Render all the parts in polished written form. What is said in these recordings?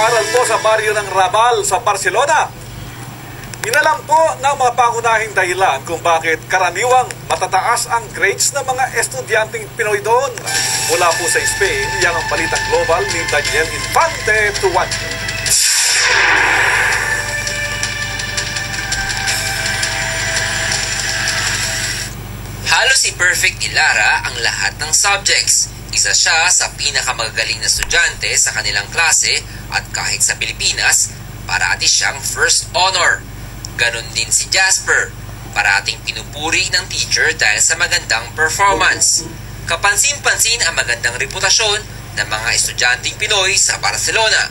Aral po sa baryo ng Raval sa Barcelona. Inalam po ng mga pangunahing dahilan kung bakit karaniwang matataas ang grades ng mga estudyanteng Pinoy doon. Mula po sa Spain, yan ang Balitang Global ni Daniel Infante Tuwan. Halos si Perfect Ilara ang lahat ng subjects. Isa siya sa pinakamagagaling na estudyante sa kanilang klase at kahit sa Pilipinas, parati siyang first honor. Ganon din si Jasper, parating pinupuri ng teacher dahil sa magandang performance. Kapansin-pansin ang magandang reputasyon ng mga estudyanteng Pinoy sa Barcelona.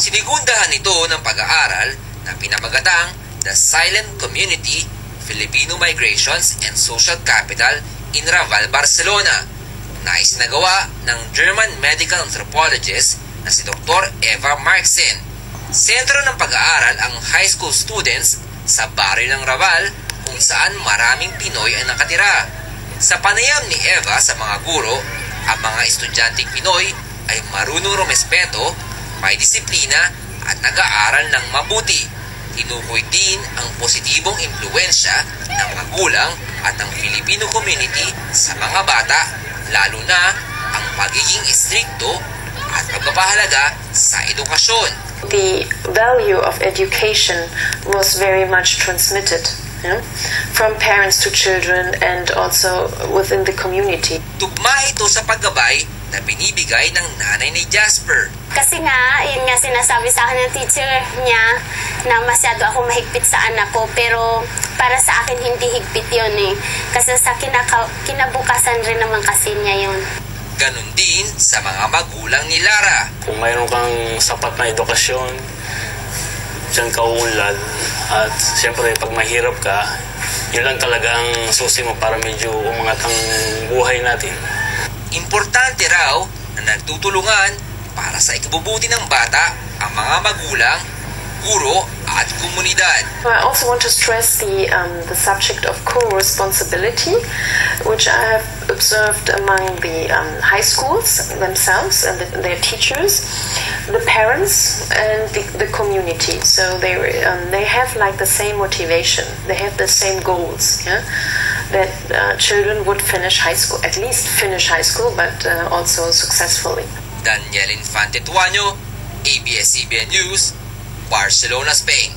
Sinigundahan ito ng pag-aaral na pinamagatang The Silent Community, Filipino Migrations and Social Capital in Raval, Barcelona, na isinagawa ng German medical anthropologist na si Dr. Eva Marksen. Sentro ng pag-aaral ang high school students sa baryo ng Raval kung saan maraming Pinoy ang nakatira. Sa panayam ni Eva sa mga guro, ang mga estudyanteng Pinoy ay marunong rumespeto, may disiplina at nag-aaral ng mabuti. Tinukoy din ang positibong impluwensya ng magulang at ng Filipino community sa mga bata, lalo na ang pagiging istrikto at pagpapahalaga sa edukasyon. The value of education was very much transmitted, from parents to children and also within the community. Tugma ito sa paggabay na binibigay ng nanay ni Jasper. Kasi nga, yun nga sinasabi sa akin ng teacher niya na masyado ako mahigpit sa anak ko, pero para sa akin hindi higpit yun eh. Kasi sa kinabukasan rin naman kasi niya yun. Ganon din sa mga magulang ni Lara. Kung mayroon kang sapat na edukasyon, diyan ka uunlad. At siyempre, pag mahirap ka, yun lang talagang susi mo para medyo umangat ang buhay natin. Importante raw na nagtutulungan para sa ikabubuti ng bata ang mga magulang, guro at komunidad. I also want to stress the subject of co-responsibility, which I have observed among the high schools themselves and their teachers, the parents and the community. So they have like the same motivation, they have the same goals, that children would finish high school, at least finish high school, but also successfully. Daniel Infante Tuano, ABS-CBN News, Barcelona, Spain.